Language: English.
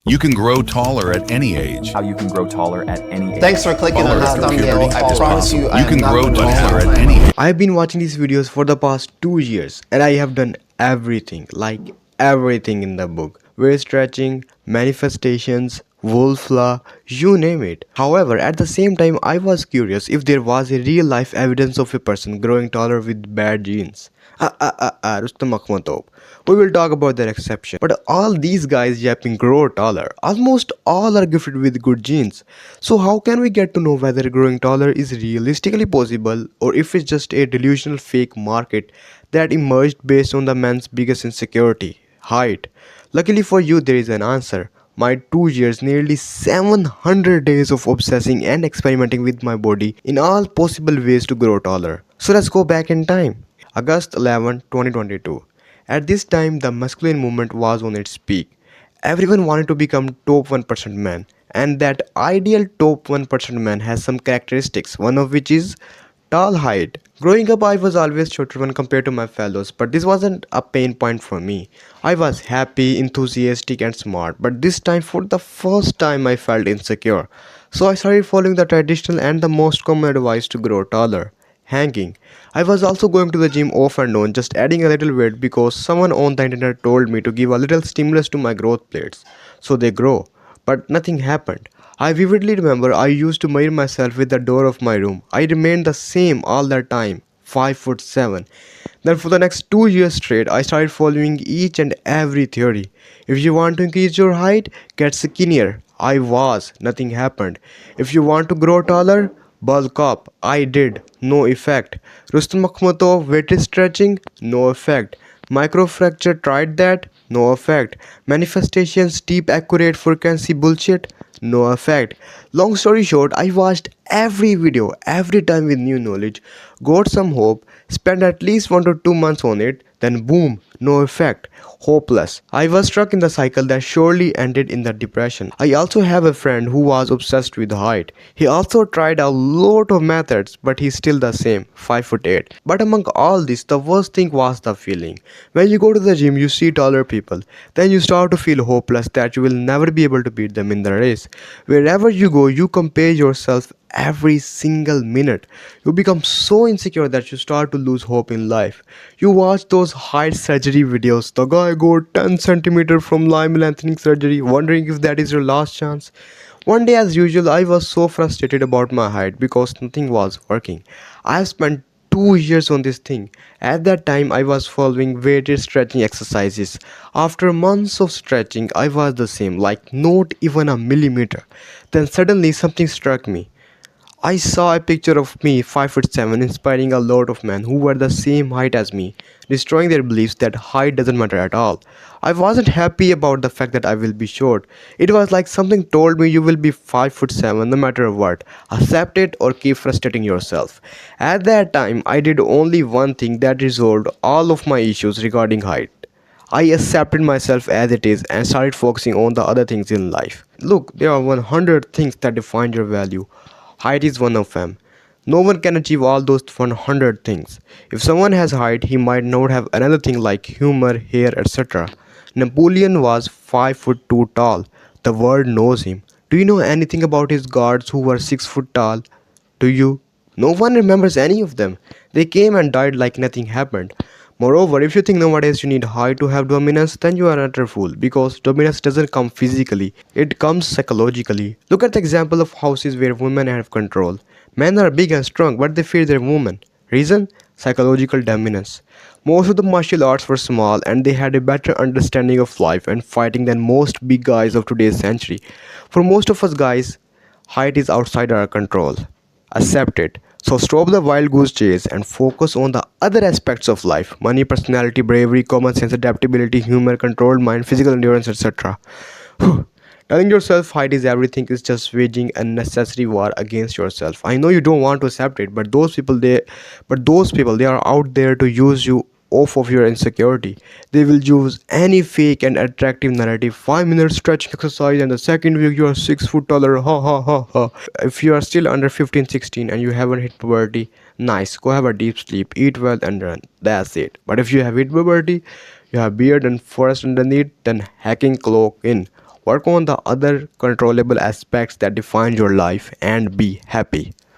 You can grow taller at any age. How you can grow taller at any age. Thanks for clicking on that thumbnail. I promise you, I You am can not grow going to taller have at any age. I've been watching these videos for the past 2 years and I have done everything, like everything in the book. Waist stretching, manifestations, wolf law, you name it. However, at the same time, I was curious if there was a real life evidence of a person growing taller with bad genes. Rustam Akhmatov. We will talk about their exception. But all these guys yapping grow taller. Almost all are gifted with good genes. So how can we get to know whether growing taller is realistically possible or if it's just a delusional fake market that emerged based on the man's biggest insecurity, height? Luckily for you, there is an answer. My 2 years, nearly 700 days of obsessing and experimenting with my body in all possible ways to grow taller. So let's go back in time. August 11, 2022. At this time, the masculine movement was on its peak. Everyone wanted to become top 1% man, and that ideal top 1% man has some characteristics, one of which is tall height. Growing up, I was always shorter when compared to my fellows, but this wasn't a pain point for me. I was happy, enthusiastic, and smart, but this time, for the first time, I felt insecure. So I started following the traditional and the most common advice to grow taller: hanging. I was also going to the gym off and on, just adding a little weight because someone on the internet told me to give a little stimulus to my growth plates so they grow. But nothing happened. I vividly remember I used to measure myself with the door of my room. I remained the same all the time, 5 foot 7. Then for the next 2 years straight, I started following each and every theory. If you want to increase your height, get skinnier. I was, nothing happened. If you want to grow taller, bulk up. I did, no effect. Rustam Akhmatov, weight stretching, no effect. Microfracture, tried that, no effect. Manifestations, deep accurate frequency bullshit, no effect. Long story short, I watched every video every time with new knowledge, got some hope, spent at least 1 to 2 months on it, then boom, no effect. Hopeless. I was stuck in the cycle that surely ended in the depression. I also have a friend who was obsessed with height. He also tried a lot of methods, but he's still the same, 5 foot 8. But among all this, the worst thing was the feeling. When you go to the gym, you see taller people. Then you start to feel hopeless that you will never be able to beat them in the race. Wherever you go, you compare yourself every single minute. You become so insecure that you start to lose hope in life. You watch those height surgery videos. The guy got 10 centimeters from limb lengthening surgery, wondering if that is your last chance. One day, as usual, I was so frustrated about my height because nothing was working. I spent 2 years on this thing. At that time, I was following weighted stretching exercises. After months of stretching, I was the same, like not even a millimeter. Then suddenly something struck me. I saw a picture of me, 5 foot 7, inspiring a lot of men who were the same height as me, destroying their beliefs that height doesn't matter at all. I wasn't happy about the fact that I will be short. It was like something told me you will be 5 foot 7 no matter what. Accept it or keep frustrating yourself. At that time, I did only one thing that resolved all of my issues regarding height. I accepted myself as it is and started focusing on the other things in life. Look, there are 100 things that define your value. Height is one of them. No one can achieve all those 100 things. If someone has height, he might not have another thing like humor, hair, etc. Napoleon was 5 foot 2 tall. The world knows him. Do you know anything about his guards who were 6 foot tall? Do you? No one remembers any of them. They came and died like nothing happened. Moreover, if you think nowadays you need height to have dominance, then you are an utter fool because dominance doesn't come physically, it comes psychologically. Look at the example of houses where women have control. Men are big and strong, but they fear their women. Reason? Psychological dominance. Most of the martial arts were small and they had a better understanding of life and fighting than most big guys of today's century. For most of us guys, height is outside our control. Accept it. So stop the wild goose chase and focus on the other aspects of life: money, personality, bravery, common sense, adaptability, humor, controlled mind, physical endurance, etc. Telling yourself height is everything is just waging a unnecessary war against yourself. I know you don't want to accept it, but those people they are out there to use you off of your insecurity. They will use any fake and attractive narrative. 5 minutes stretching exercise and the second week you are 6 foot taller. Ha ha ha ha. If you are still under 15, 16 and you haven't hit puberty, nice. Go have a deep sleep, eat well and run. That's it. But if you have hit puberty, you have beard and forest underneath, then hacking clock in. Work on the other controllable aspects that define your life and be happy.